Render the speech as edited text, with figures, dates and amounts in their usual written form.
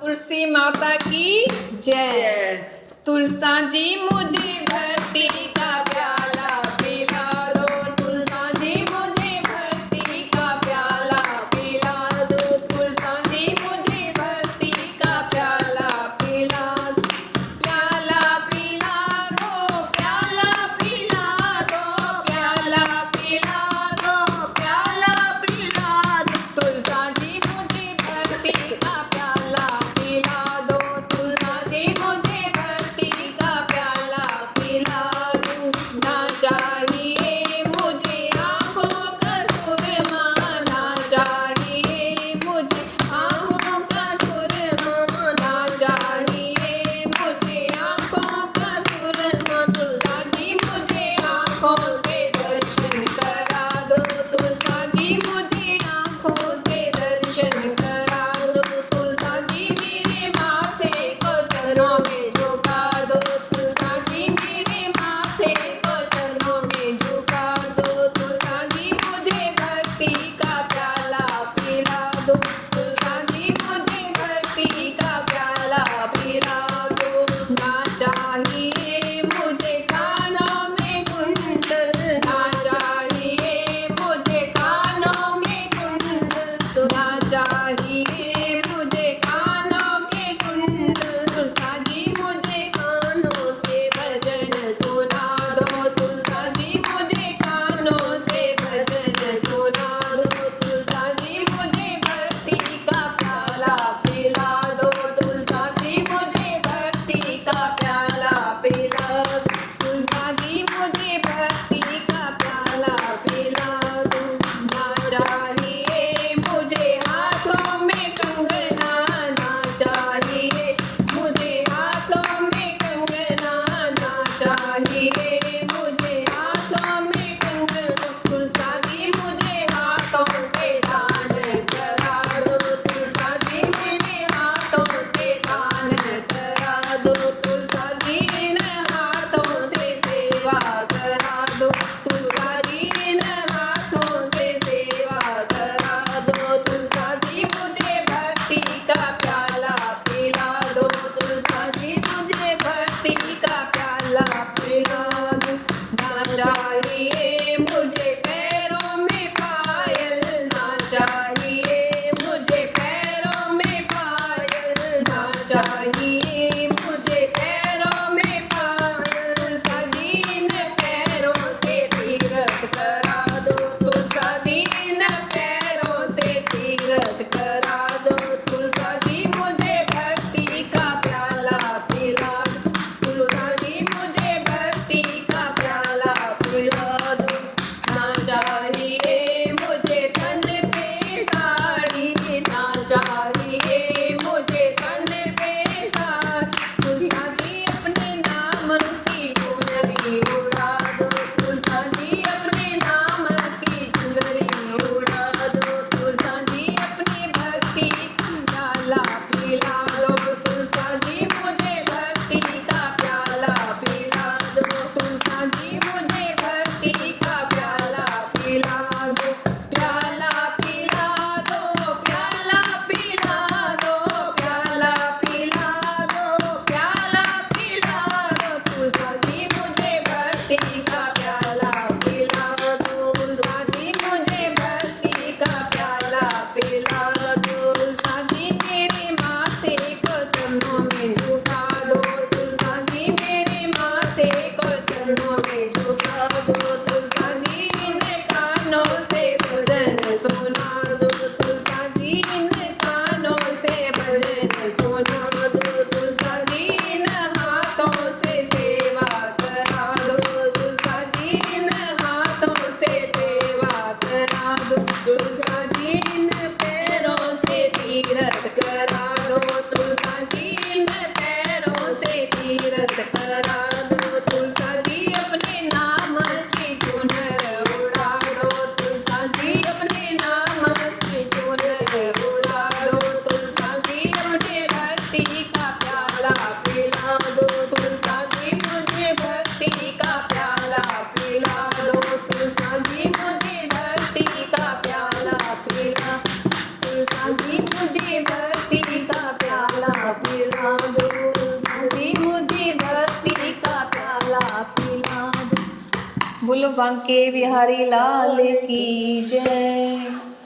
तुलसी माता की जय। तुलसा जी मुझे भक्ति का प्याला पिला दो, तुलसा जी मुझे भक्ति का प्याला पिला दो, तुलसा जी मुझे भक्ति का प्याला पिला दो, प्याला पिला दो, प्याला पिला दो, प्याला पिला दो, प्याला पिला दो, तुलसा जी मुझे भक्ति का प्याला पिला दो, तुलसा जी मुझे भक्ति का प्याला पिला बोलो बांके बिहारी लाल की जय।